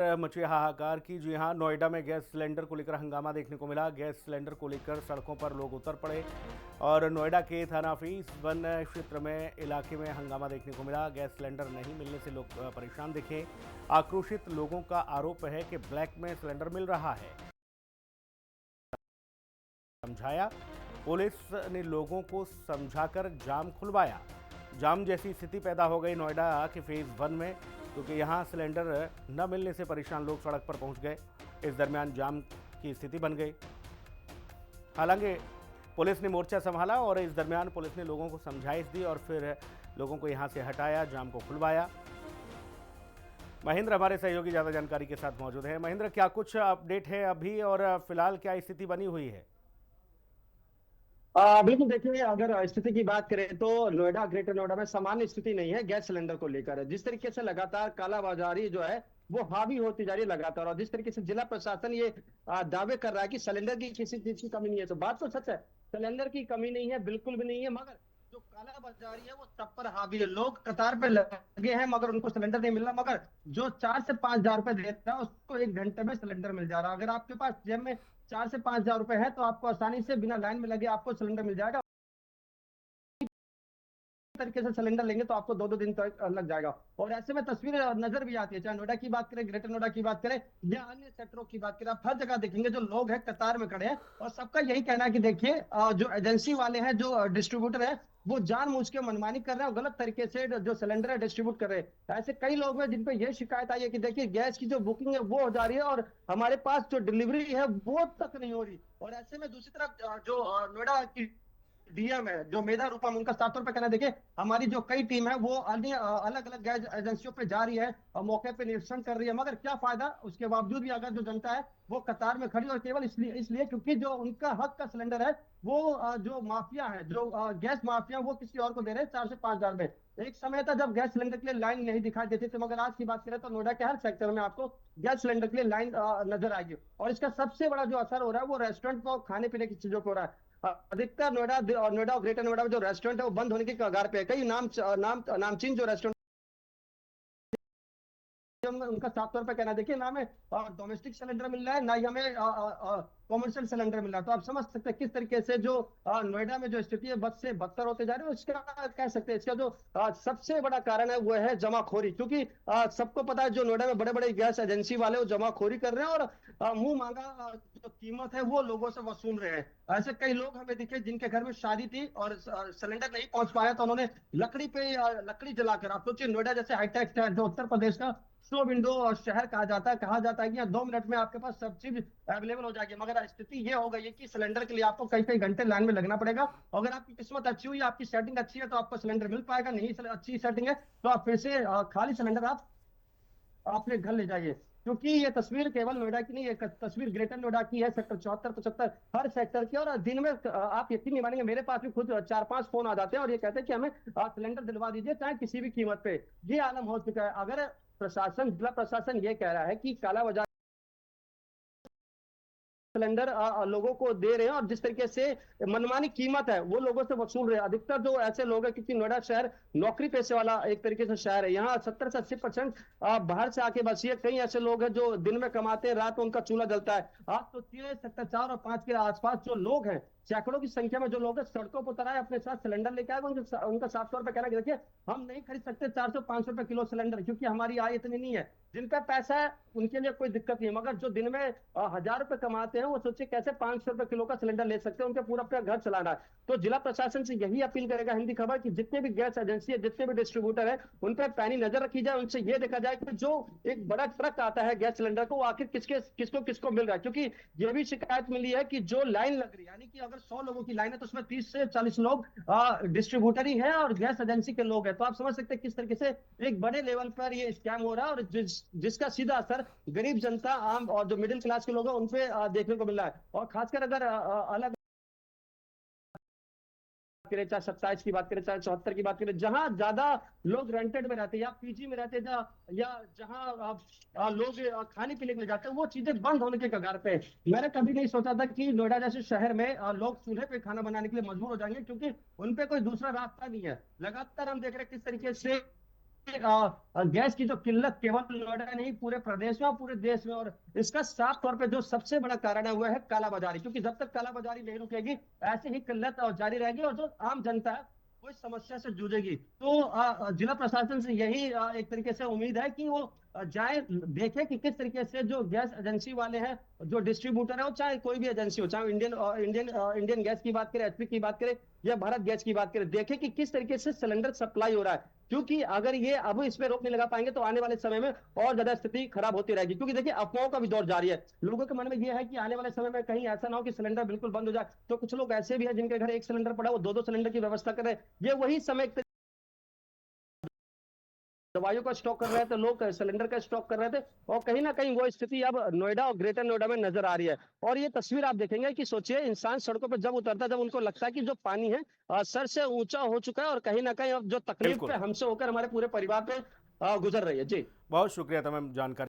मचे हाहाकार की। जी हां, नोएडा में गैस सिलेंडर को लेकर हंगामा देखने को मिला। गैस सिलेंडर को लेकर सड़कों पर लोग उतर पड़े और नोएडा के थाना फीस वन क्षेत्र में इलाके में हंगामा देखने को मिला। गैस सिलेंडर नहीं मिलने से लोग परेशान दिखे। आक्रोशित लोगों का आरोप है कि ब्लैक में सिलेंडर मिल रहा है। समझाया, पुलिस ने लोगों को समझाकर जाम खुलवाया। जाम जैसी स्थिति पैदा हो गई नोएडा के फेज वन में, क्योंकि यहां सिलेंडर न मिलने से परेशान लोग सड़क पर पहुंच गए। इस दरमियान जाम की स्थिति बन गई। हालांकि पुलिस ने मोर्चा संभाला और इस दरमियान पुलिस ने लोगों को समझाइश दी और फिर लोगों को यहां से हटाया, जाम को खुलवाया। महेंद्र हमारे सहयोगी ज्यादा जानकारी के साथ मौजूद है। महेंद्र, क्या कुछ अपडेट है अभी और फिलहाल क्या स्थिति बनी हुई है? बिल्कुल देखिए, अगर स्थिति की बात करें तो नोएडा, ग्रेटर नोएडा में सामान्य स्थिति नहीं है गैस सिलेंडर को लेकर। जिस तरीके से लगातार कालाबाजारी जो है वो हावी होती जा रही है लगातार, और जिस तरीके से जिला प्रशासन ये दावे कर रहा है कि सिलेंडर की किसी चीज की कमी नहीं है, तो बात तो सच है, सिलेंडर की कमी नहीं है, बिल्कुल भी नहीं है। मगर जो कालाबाजारी है वो सब पर हावी है। लोग कतार पे लगे हैं मगर उनको सिलेंडर नहीं मिल रहा। मगर जो 4 से 5 हजार रुपए दे रहा है उसको 1 घंटे में सिलेंडर मिल जा रहा है। अगर आपके पास जेब में 4 से 5 हजार रुपए है तो आपको आसानी से बिना लाइन में लगे आपको सिलेंडर मिल जाएगा। तरीके से सिलेंडर लेंगे तो आपको 2-2 दिन तक लग जाएगा। और ऐसे में तस्वीर नजर भी आती है, चाहे नोएडा की बात करें, ग्रेटर नोएडा की बात करें या अन्य सेक्टरों की बात करें, आप हर जगह देखेंगे जो लोग हैं कतार में खड़े हैं। और सबका यही कहना है कि देखिए, जो एजेंसी वाले हैं, जो डिस्ट्रीब्यूटर है, वो जानबूझ के मनमानी कर रहे हैं और गलत तरीके से जो सिलेंडर है डिस्ट्रीब्यूट कर रहे हैं। ऐसे कई लोग हैं जिन पे ये शिकायत आई है कि देखिए गैस की जो बुकिंग है वो हो जा रही है और हमारे पास जो डिलीवरी है वो तक नहीं हो रही। और ऐसे में दूसरी तरफ जो नोएडा की डीएम है, जो मेधा रूपम, उनका साफ तौर पर कहना है देखिए हमारी जो कई टीम है वो अन्य अलग अलग गैस एजेंसियों पे जा रही है और मौके पे निरीक्षण कर रही है, मगर क्या फायदा। उसके बावजूद भी अगर जो जनता है वो कतार में खड़ी, और केवल इसलिए इसलिए क्योंकि जो उनका हक का सिलेंडर है वो जो माफिया है, जो गैस माफिया, वो किसी और को दे रहे हैं 4 से 5 हजार में। एक समय था जब गैस सिलेंडर के लिए लाइन नहीं दिखाई देती थी, मगर आज की बात करें तो नोएडा के हर सेक्टर में आपको गैस सिलेंडर के लिए लाइन नजर आएगी। और इसका सबसे बड़ा जो असर हो रहा है वो रेस्टोरेंट और खाने पीने की चीजों को हो रहा है। अधिकतर नोएडा और ग्रेटर नोएडा में जो रेस्टोरेंट है वो बंद होने की कगार पे है। कई नामचीन जो रेस्टोरेंट उनका साफ तौर पर कहना है देखिए ना हमें डोमेस्टिक सिलेंडर मिल रहा है, ना ही हमें कॉमर्शियल सिलेंडर मिल रहा है। तो आप समझ सकते हैं किस तरीके से जो नोएडा में जो स्थिति है बद से बदतर होते जा रहे हैं। इसका कह सकते हैं इसका जो सबसे बड़ा कारण है वो है जमाखोरी। क्योंकि सबको पता है जो नोएडा में बड़े बड़े गैस एजेंसी वाले वो जमाखोरी कर रहे हैं और मुंह मांगा जो कीमत है वो लोगों से वसूल रहे हैं। ऐसे कई लोग हमें दिखे जिनके घर में शादी थी और सिलेंडर नहीं पहुंच पाया तो उन्होंने लकड़ी पे लकड़ी जलाकर, आप सोचिए नोएडा जैसे हाईटेक शहर जो उत्तर प्रदेश का शो विंडो शहर कहा जाता है कि यहाँ 2 मिनट में आपके पास सब चीज अवेलेबल हो जाएगी। मगर स्थिति ये हो गई है कि सिलेंडर के लिए आपको कई कई घंटे लाइन में लगना पड़ेगा। अगर आपकी किस्मत अच्छी हुई, आपकी सेटिंग अच्छी है तो आपको सिलेंडर मिल पाएगा, नहीं अच्छी सेटिंग है तो आप फिर से खाली सिलेंडर आप अपने घर ले जाइए। क्योंकि ये तस्वीर केवल नोएडा की नहीं है, तस्वीर ग्रेटर नोएडा की है, सेक्टर 74-75 हर सेक्टर की। और दिन में आप यकीन नहीं मानेंगे, मेरे पास भी खुद 4-5 फोन आ जाते हैं और ये कहते हैं कि हमें सिलेंडर दिलवा दीजिए चाहे किसी भी कीमत पे। ये आलम हो चुका है। अगर प्रशासन, जिला प्रशासन ये कह रहा है कि कालाबाजारी सिलेंडर लोगों को दे रहे हैं और जिस तरीके से मनमानी कीमत है वो लोगों से वसूल रहे हैं। अधिकतर जो ऐसे लोग हैं, क्योंकि नोएडा शहर नौकरी पेशे वाला एक तरीके से शहर है, यहाँ 70 से 80% बाहर से आके बसी है। कई ऐसे लोग हैं जो दिन में कमाते हैं, रात में उनका चूल्हा जलता है। आज तो 3 सेक्टर 4 और 5 के आसपास जो लोग हैं, सैकड़ों की संख्या में जो लोग हैं सड़कों पर उतर आए, अपने साथ सिलेंडर लेके आए। उनका साफ तौर पर कहना है कि देखिए हम नहीं खरीद सकते 400-500 रुपए किलो सिलेंडर, क्योंकि हमारी आय इतनी नहीं है। जिनका पैसा है उनके लिए कोई दिक्कत नहीं है, मगर जो दिन में 1000 रुपए कमाते हैं वो सोचे कैसे 500 रुपए किलो का सिलेंडर ले सकते हैं, उनके पूरा अपना घर चलाना है। तो जिला प्रशासन से यही अपील करेगा हिंदी खबर की जितने भी गैस एजेंसी है, जितने भी डिस्ट्रीब्यूटर है, उन पर पैनी नजर रखी जाए। उनसे ये देखा जाए कि जो एक बड़ा ट्रक आता है गैस सिलेंडर को, वो आखिर किसके किसको किसको मिल रहा है। क्योंकि ये भी शिकायत मिली है कि जो लाइन लग रही है, यानी कि अगर 100 लोगों की लाइन है तो उसमें 30 से 40 लोग डिस्ट्रीब्यूटर ही है और गैस एजेंसी के लोग हैं। तो आप समझ सकते हैं किस तरीके से एक बड़े लेवल पर ये स्कैम हो रहा है और जिसका सीधा असर गरीब जनता, आम और जो मिडिल क्लास के लोग हैं उन पे देखने को मिल रहा है। और खासकर अगर अलग करें, चाहे 27 की बात करें, चाहे 74 की बात करें, जहां ज्यादा लोग रेंटेड में रहते हैं या पीजी में रहते हैं, या जहां लोग खाने पीने के लिए जाते हैं, वो चीजें बंद होने के कगार पे है। मैंने कभी नहीं सोचा था कि नोएडा जैसे शहर में लोग चूल्हे पे खाना बनाने के लिए मजबूर हो जाएंगे, क्योंकि उनपे कोई दूसरा रास्ता नहीं है। लगातार हम देख रहे हैं किस तरीके से गैस की जो किल्लत केवल नोएडा नहीं पूरे प्रदेश में और पूरे देश में, और इसका साफ तौर पे जो सबसे बड़ा कारण है वो है कालाबाजारी, क्योंकि जब तक कालाबाजारी नहीं रुकेगी ऐसे ही किल्लत जारी रहेगी और जो आम जनता है वो इस समस्या से जूझेगी। तो जिला प्रशासन से यही एक तरीके से उम्मीद है कि वो जाए देखे कि किस तरीके से जो गैस एजेंसी वाले हैं, जो डिस्ट्रीब्यूटर है, वो चाहे कोई भी एजेंसी हो, चाहे इंडियन गैस की बात करें, एचपी की बात करें या भारत गैस की बात करें, देखे कि किस तरीके से सिलेंडर सप्लाई हो रहा है। क्योंकि अगर ये अब इसमें रोक नहीं लगा पाएंगे तो आने वाले समय में और ज्यादा स्थिति खराब होती रहेगी, क्योंकि देखिए अफवाहों का भी दौर जारी है। लोगों के मन में ये है कि आने वाले समय में कहीं ऐसा ना हो कि सिलेंडर बिल्कुल बंद हो जाए। तो कुछ लोग ऐसे भी हैं जिनके घर एक सिलेंडर पड़ा, वो दो दो सिलेंडर की व्यवस्था कर रहे हैं। ये वही समय दवाइयों का स्टॉक कर रहे थे, लोग सिलेंडर का स्टॉक कर रहे थे, और कहीं ना कहीं वो स्थिति अब नोएडा और ग्रेटर नोएडा में नजर आ रही है। और ये तस्वीर आप देखेंगे कि सोचिए इंसान सड़कों पर जब उतरता है, जब उनको लगता है कि जो पानी है सर से ऊंचा हो चुका है, और कहीं ना कहीं अब जो तकलीफ बिल्कुल। पे हमसे होकर हमारे पूरे परिवार पे गुजर रही है। जी। बहुत शुक्रिया तमाम जानकारी